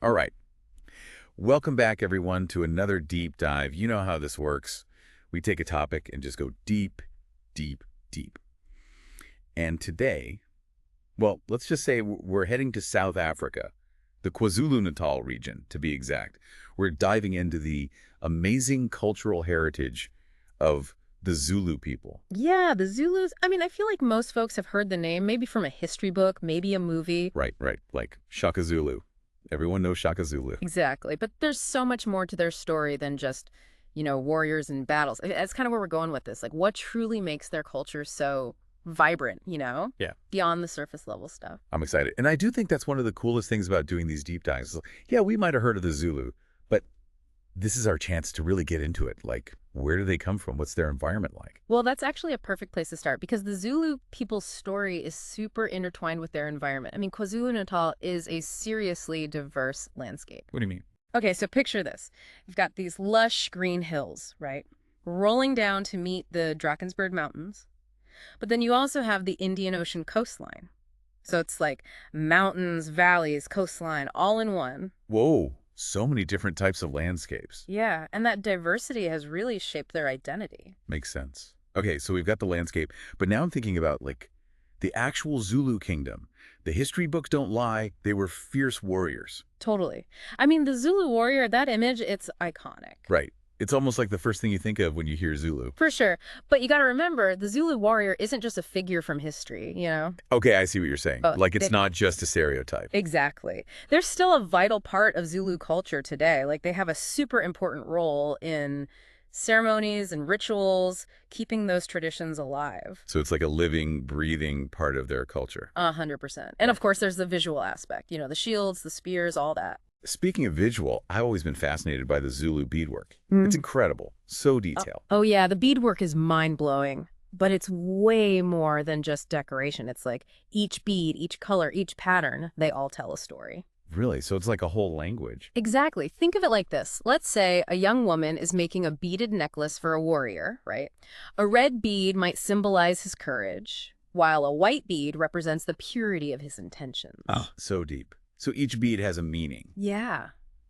All right. Welcome back, everyone, to another deep dive. You know how this works. We take a topic and just go deep, deep, deep. And today, well, let's just say we're heading to South Africa, the KwaZulu-Natal region, to be exact. We're diving into the amazing cultural heritage of the Zulu people. Yeah, the Zulus. I mean, I feel like most folks have heard the name, maybe from a history book, maybe a movie. Right, right. Like Shaka Zulu. Everyone knows Shaka Zulu. Exactly. But there's so much more to their story than just, warriors and battles. That's kind of where we're going with this. Like, what truly makes their culture so vibrant, Yeah. beyond the surface level stuff? I'm excited. And I do think that's one of the coolest things about doing these deep dives. Yeah, we might have heard of the Zulu, but this is our chance to really get into it. Like, where do they come from? What's their environment like? Well, that's actually a perfect place to start because the Zulu people's story is super intertwined with their environment. I mean, KwaZulu-Natal is a seriously diverse landscape. What do you mean? Okay, so picture this. You've got these lush green hills, right? Rolling down to meet the Drakensberg Mountains. But then you also have the Indian Ocean coastline. So it's like mountains, valleys, coastline, all in one. Whoa, so many different types of landscapes. Yeah, and that diversity has really shaped their identity. Makes sense. Okay, so we've got the landscape, but now I'm thinking about, like, the actual Zulu kingdom. The history books don't lie. They were fierce warriors. Totally. I mean, the Zulu warrior, that image, it's iconic. Right. It's almost like the first thing you think of when you hear Zulu. For sure. But you got to remember, the Zulu warrior isn't just a figure from history. Okay, I see what you're saying. Oh, Like, it's not just a stereotype. Exactly. They're still a vital part of Zulu culture today. Like, they have a super important role in ceremonies and rituals, keeping those traditions alive. So it's like a living, breathing part of their culture. 100%. And of course, there's the visual aspect, the shields, the spears, all that. Speaking of visual, I've always been fascinated by the Zulu beadwork. It's incredible. So detailed. Oh, yeah, the beadwork is mind-blowing. But it's way more than just decoration. It's like each bead, each color, each pattern, they all tell a story. Really? So it's like a whole language. Exactly. Think of it like this. Let's say a young woman is making a beaded necklace for a warrior, right? A red bead might symbolize his courage, while a white bead represents the purity of his intentions. Oh, so deep. So each bead has a meaning. Yeah.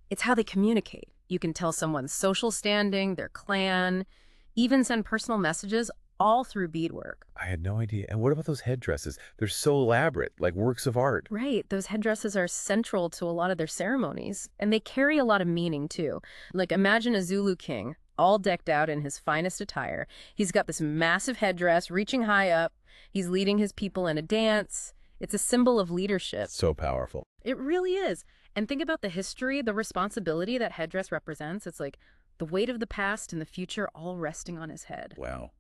It's how they communicate. You can tell someone's social standing, their clan, even send personal messages all through beadwork. I had no idea. And what about those headdresses? They're so elaborate, like works of art. Right. Those headdresses are central to a lot of their ceremonies, and they carry a lot of meaning, too. Like, imagine a Zulu king, all decked out in his finest attire. He's got this massive headdress reaching high up. He's leading his people in a dance. It's a symbol of leadership. So powerful. It really is. And think about the history, the responsibility that headdress represents. It's like the weight of the past and the future all resting on his head. Wow.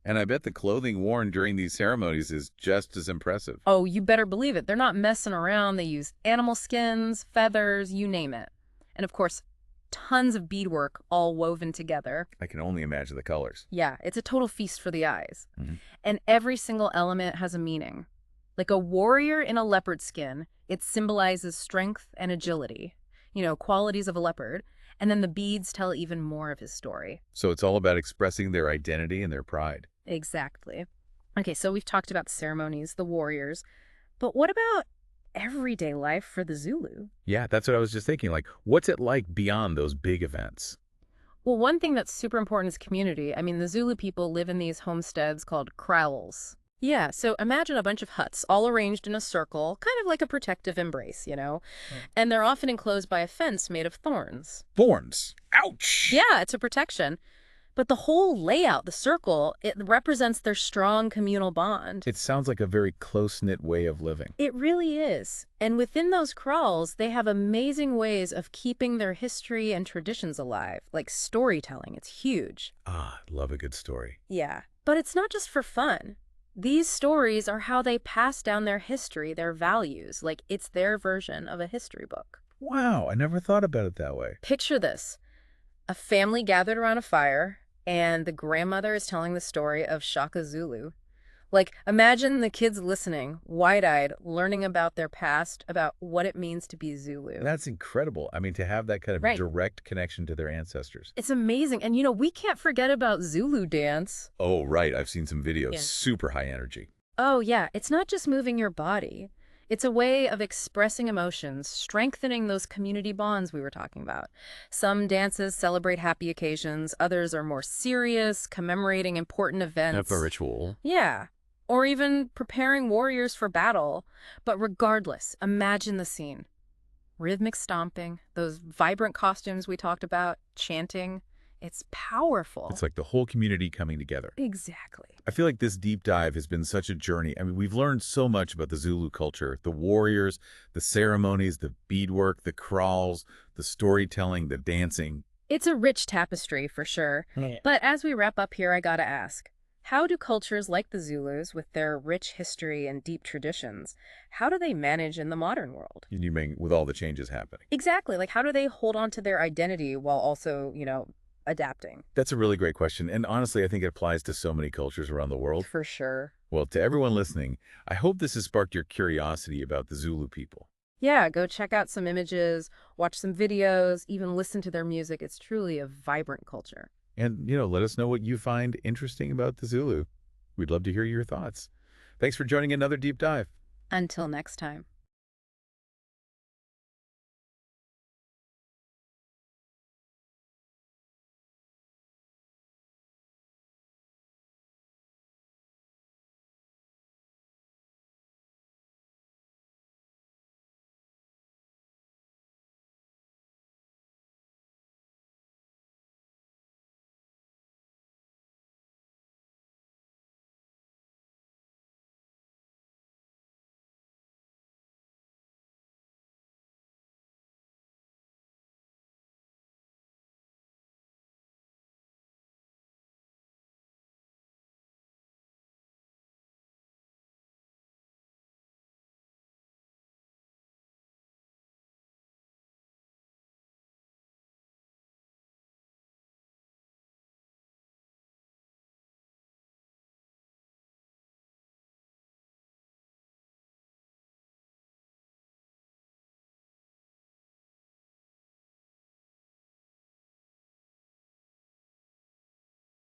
And I bet the clothing worn during these ceremonies is just as impressive. Oh, you better believe it. They're not messing around. They use animal skins, feathers, you name it. And of course, tons of beadwork all woven together. I can only imagine the colors. Yeah, it's a total feast for the eyes. Mhm. And every single element has a meaning. Like a warrior in a leopard skin, it symbolizes strength and agility, qualities of a leopard. And then the beads tell even more of his story. So it's all about expressing their identity and their pride. Exactly. Okay, so we've talked about the ceremonies, the warriors, but what about everyday life for the Zulu? Yeah, that's what I was just thinking. Like, what's it like beyond those big events? Well, one thing that's super important is community. I mean, the Zulu people live in these homesteads called kraals. Yeah, so imagine a bunch of huts all arranged in a circle, kind of like a protective embrace. And they're often enclosed by a fence made of thorns. Thorns. Ouch! Yeah, it's a protection. But the whole layout, the circle, it represents their strong communal bond. It sounds like a very close-knit way of living. It really is. And within those kraals, they have amazing ways of keeping their history and traditions alive, like storytelling. It's huge. Ah, love a good story. Yeah. But it's not just for fun. These stories are how they pass down their history, their values, like it's their version of a history book. Wow, I never thought about it that way. Picture this. A family gathered around a fire, and the grandmother is telling the story of Shaka Zulu. Like, imagine the kids listening, wide-eyed, learning about their past, about what it means to be Zulu. That's incredible. I mean, to have that kind of Right. direct connection to their ancestors. It's amazing. And, we can't forget about Zulu dance. Oh, right. I've seen some videos. Yeah. Super high energy. Oh, yeah. It's not just moving your body. It's a way of expressing emotions, strengthening those community bonds we were talking about. Some dances celebrate happy occasions, others are more serious, commemorating important Have a events. ritual. Yeah. Or even preparing warriors for battle. But regardless, imagine the scene. Rhythmic stomping, those vibrant costumes we talked about, chanting. It's It's powerful. like the whole community coming together. Exactly. I feel like this deep dive has been such a journey. I mean, we've learned so much about the Zulu culture, the warriors, the ceremonies, the beadwork, the crawls, the storytelling, the dancing. It's a rich tapestry for sure. Yeah. But as we wrap up here, I gotta ask, how do cultures like the Zulus, with their rich history and deep traditions, how do they manage in the modern world? You mean with all the changes happening? Exactly. Like, how do they hold on to their identity while also, adapting? That's a really great question. And honestly, I think it applies to so many cultures around the world. For sure. Well, to everyone listening, I hope this has sparked your curiosity about the Zulu people. Yeah, go check out some images, watch some videos, even listen to their music. It's truly a vibrant culture. And, let us know what you find interesting about the Zulu. We'd love to hear your thoughts. Thanks for joining another deep dive. Until next time.